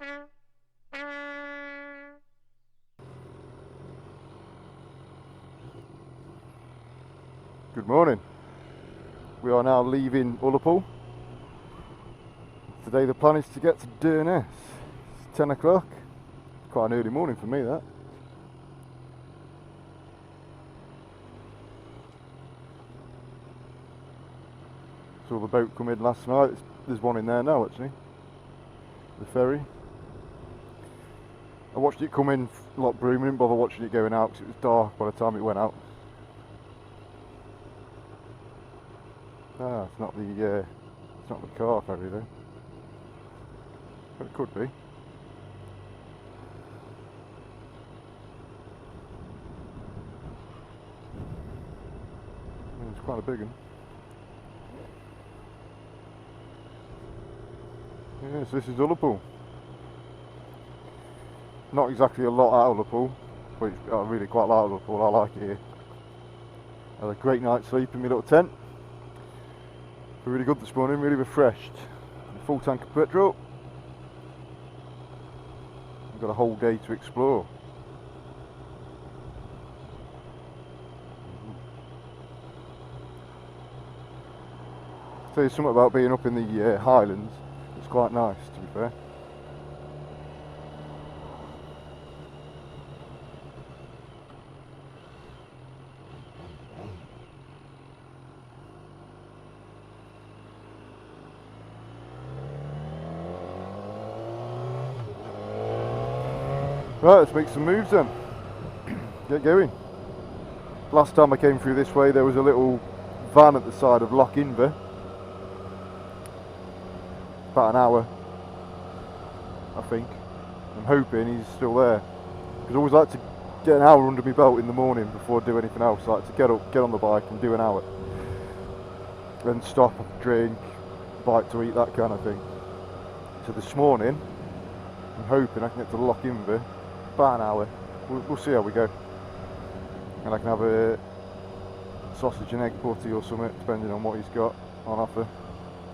Good morning. We are now leaving Ullapool. Today the plan is to get to Durness. It's 10 o'clock. Quite an early morning for me, that. Saw the boat come in last night. There's one in there now actually. The ferry. I watched it come in like Broom, I didn't bother watching it going out because it was dark by the time it went out. Ah, it's not the car ferry though. But it could be. It's quite a big one. Yes, this is Ullapool. Not exactly a lot out of Ullapool, but I really quite like Ullapool. I like it here. Had a great night's sleep in my little tent. Feel really good this morning, really refreshed. A full tank of petrol. I've got a whole day to explore. Tell you something about being up in the Highlands. It's quite nice, to be fair. Right, let's make some moves then. Get going. Last time I came through this way there was a little van at the side of Loch Inver. About an hour, I think. I'm hoping he's still there. Because I always like to get an hour under my belt in the morning before I do anything else. I like to get up, get on the bike and do an hour. Then stop, drink, bite to eat, that kind of thing. So this morning, I'm hoping I can get to Loch Inver. About an hour. We'll see how we go. And I can have a sausage and egg butty or something, depending on what he's got on offer.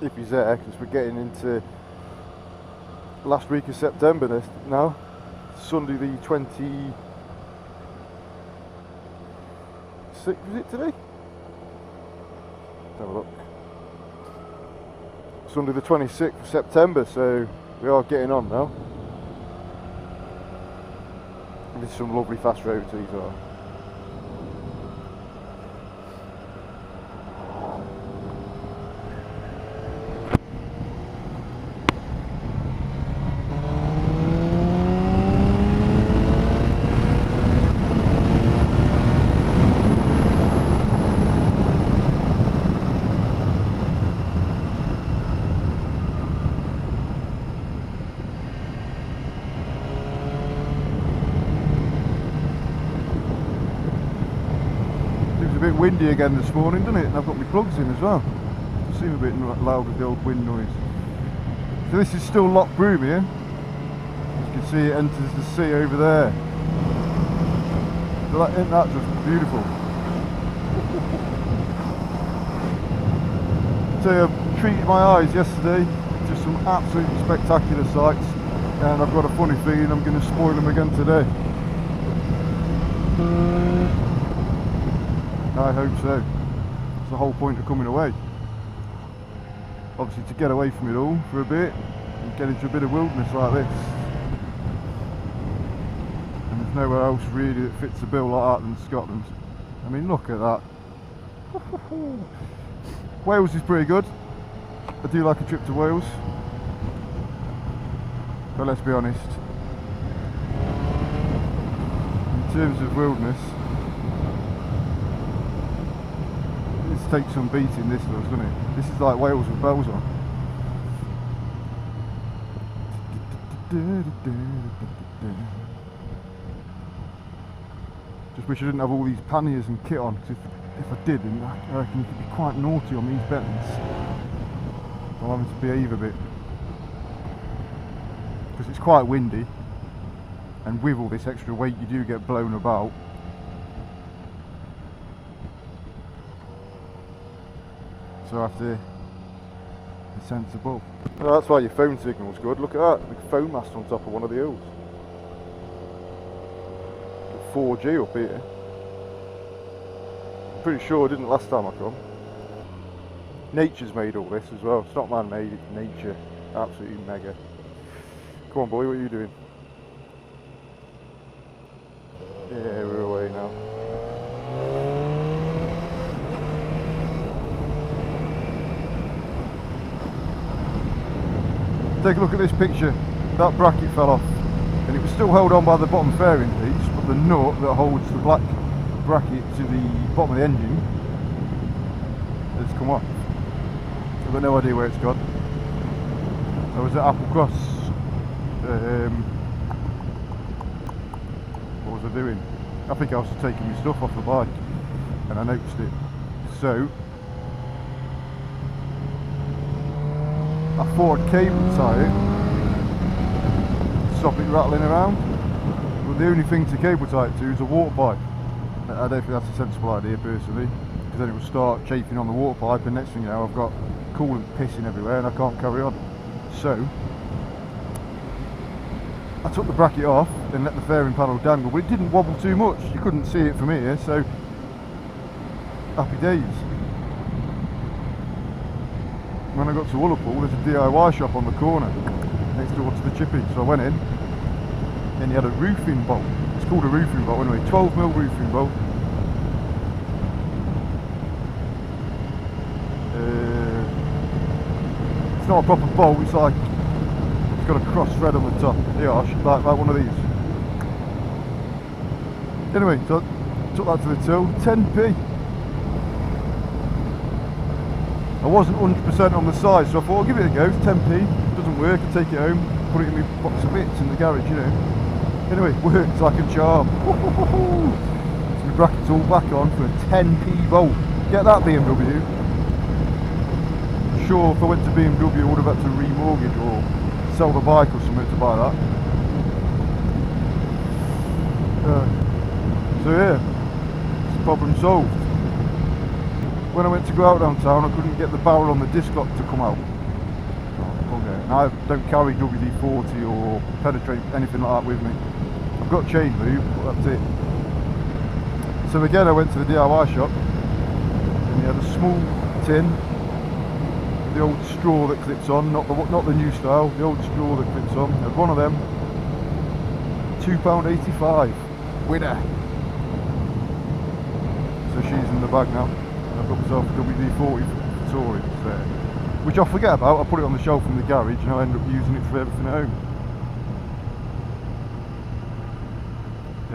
If he's there, because we're getting into last week of September now. Sunday the 26th, is it today? Let's have a look. Sunday the 26th of September, so we are getting on now. There's some lovely fast roads these are. A bit windy again this morning, doesn't it? And I've got my plugs in as well. It seems a bit loud with the old wind noise. So this is still Loch Broom here. As you can see, it enters the sea over there. So isn't that just beautiful? So I treated my eyes yesterday to some absolutely spectacular sights, and I've got a funny feeling I'm going to spoil them again today. I hope so. That's the whole point of coming away. Obviously to get away from it all for a bit and get into a bit of wilderness like this. And there's nowhere else really that fits the bill like that than Scotland. I mean, look at that. Wales is pretty good. I do like a trip to Wales. But let's be honest, in terms of wilderness, takes some beating, this does, doesn't it? This is like Wales with bells on. Just wish I didn't have all these panniers and kit on, because if I did, then I reckon you could be quite naughty on these bends. I'm having to behave a bit. Because it's quite windy, and with all this extra weight you do get blown about. So I have to sensible. Well, that's why your phone signal's good. Look at that, big phone mast on top of one of the hills. Got 4G up here. Pretty sure it didn't last time I come. Nature's made all this as well. It's not man-made, it's nature. Absolutely mega. Come on, boy, what are you doing? Yeah, we're away now. Take a look at this picture. That bracket fell off, and it was still held on by the bottom fairing piece, but the nut that holds the black bracket to the bottom of the engine has come off. I've got no idea where it's gone. I was at Applecross. What was I doing? I think I was taking my stuff off the bike, and I noticed it. So I thought I'd cable tie it, stop it rattling around, but the only thing to cable tie it to is a water pipe. I don't think that's a sensible idea personally, because then it will start chafing on the water pipe, and next thing you know I've got coolant pissing everywhere and I can't carry on. So I took the bracket off and let the fairing panel dangle, but it didn't wobble too much. You couldn't see it from here, so happy days. When I got to Ullapool, there's a DIY shop on the corner next door to the chippy, so I went in and he had a roofing bolt. It's called a roofing bolt anyway, 12mm roofing bolt. It's not a proper bolt, it's like it's got a cross thread on the top. Yeah, I should like one of these. Anyway, so I took that to the till, 10p. I wasn't 100% on the size, so I thought I'll give it a go. It's 10p, doesn't work, I take it home, put it in my box of bits in the garage, you know. Anyway, works like a charm. So my bracket's all back on for a 10p bolt. Get that, BMW. Sure, if I went to BMW I would have had to remortgage or sell the bike or something to buy that. So yeah, it's problem solved. When I went to go out downtown I couldn't get the barrel on the disc lock to come out. Okay. Now I don't carry WD-40 or penetrate anything like that with me. I've got chain lube, but that's it. So again I went to the DIY shop and he had a small tin, the old straw that clips on, not the new style, the old straw that clips on. I had one of them, £2.85, winner. So she's in the bag now. I've got myself a WD-40 for touring, which I forget about. I put it on the shelf in the garage and I end up using it for everything at home.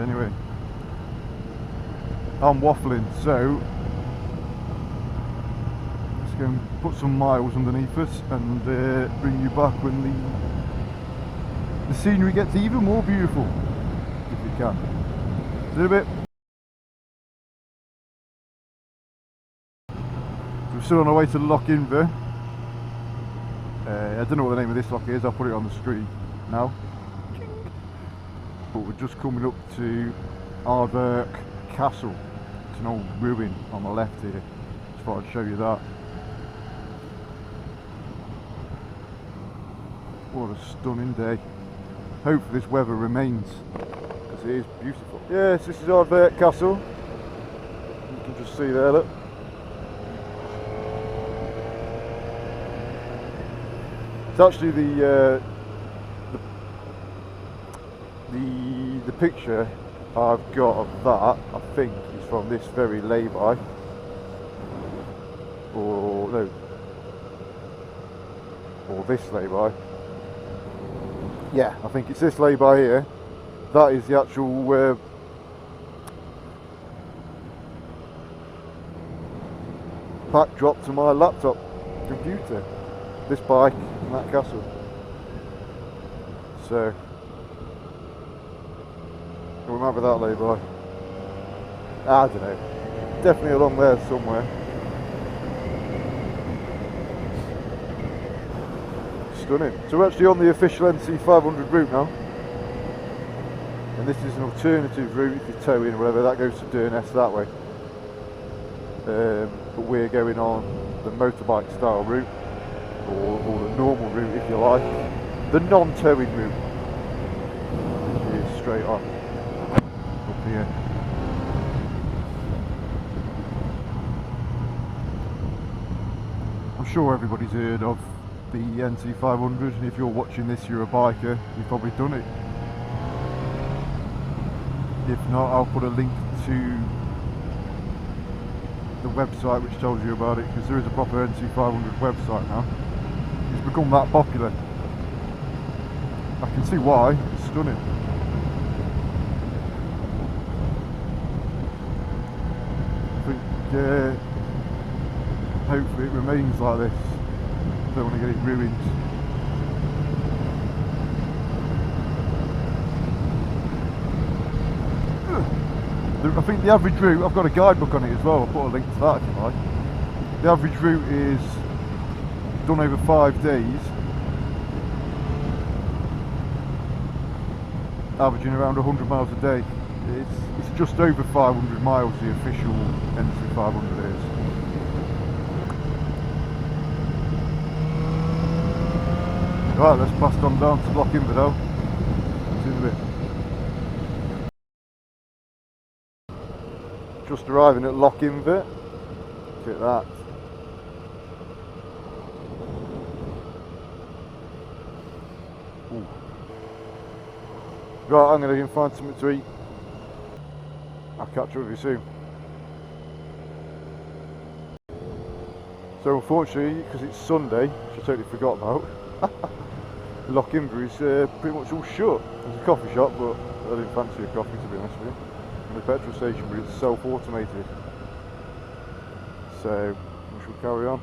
Anyway, I'm waffling, so let's go and put some miles underneath us and bring you back when the scenery gets even more beautiful, if you can. See you in a bit. We're still on our way to Loch Inver. I don't know what the name of this loch is, I'll put it on the screen now. But we're just coming up to Ardverk Castle. It's an old ruin on the left here. Just thought I'd show you that. What a stunning day. Hopefully this weather remains, because it is beautiful. Yes, this is Ardverk Castle. You can just see there, look. It's actually the picture I've got of that, I think, is from this very lay-by. Or no, or this lay-by. Yeah, I think it's this lay-by here. That is the actual backdrop to my laptop computer. This bike and that castle. So we might be that lay-by. I don't know. Definitely along there somewhere. Stunning. So we're actually on the official NC 500 route now. And this is an alternative route if you tow in or whatever, that goes to Durness that way. But we're going on the motorbike style route. or the normal route if you like, the non-towing route, which is straight on up here. I'm sure everybody's heard of the NC500, and if you're watching this, you're a biker, you've probably done it. If not, I'll put a link to the website which tells you about it, because there is a proper NC500 website now. It's become that popular. I can see why, it's stunning. I think hopefully it remains like this. Don't want to get it ruined. I think the average route, I've got a guidebook on it as well, I'll put a link to that if you like. The average route is done over 5 days, averaging around 100 miles a day. It's just over 500 miles, the official NC500 is. Right, let's blast on down to Loch Infidel. See you in a bit. Just arriving at Loch Infidel. Look at that. Ooh. Right, I'm going to go and find something to eat. I'll catch up with you soon. So unfortunately, because it's Sunday, which I totally forgot about, Loch Infidel is pretty much all shut. There's a coffee shop, but I didn't fancy a coffee to be honest with you. And the petrol station, but it's self-automated. So we shall carry on.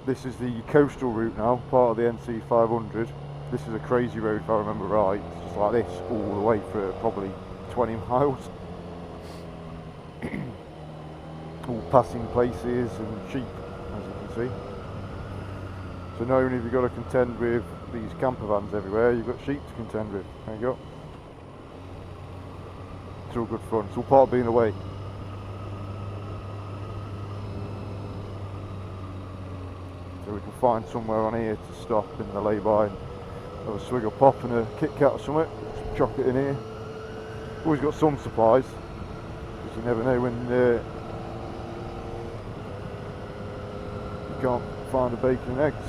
This is the coastal route now, part of the NC500. This is a crazy road if I remember right. It's just like this all the way for probably 20 miles. All passing places and sheep, as you can see. So not only have you got to contend with these camper vans everywhere, you've got sheep to contend with. There you go. It's all good fun. It's all part of being away. So we can find somewhere on here to stop in the lay-by and have a swig of pop and a Kit Kat or something. Some chocolate in here. Always got some supplies, because you never know when you can't find a bacon and eggs.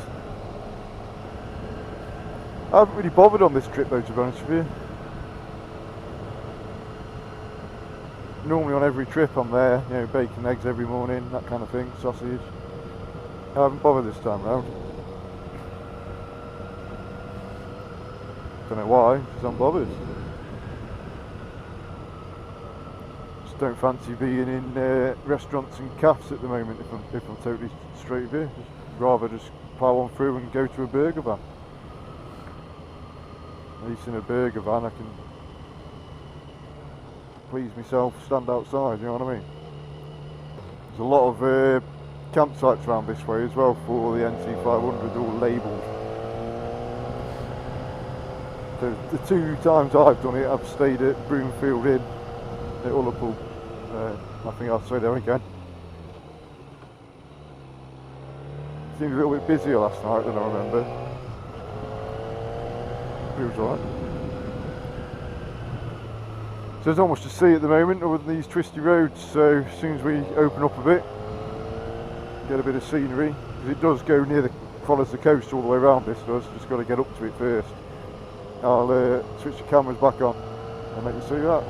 I haven't really bothered on this trip though, to be honest with you. Normally on every trip I'm there, you know, bacon, eggs every morning, that kind of thing, sausage. I haven't bothered this time round. Don't know why, because I'm bothered. Just don't fancy being in restaurants and cafes at the moment, if I'm totally straight with you. Rather just plough on through and go to a burger van. At least in a burger van I can please myself, stand outside, you know what I mean? There's a lot of campsites around this way as well for the NC500, all labelled. So the 2 times I've done it, I've stayed at Broomfield Inn at Ullapool. I think I'll stay there again. Seemed a little bit busier last night than I remember. It was alright. So there's not much to see at the moment other than these twisty roads, so as soon as we open up a bit, get a bit of scenery, because it does go near follows the coast all the way around this does, just got to get up to it first. I'll switch the cameras back on and let you see that.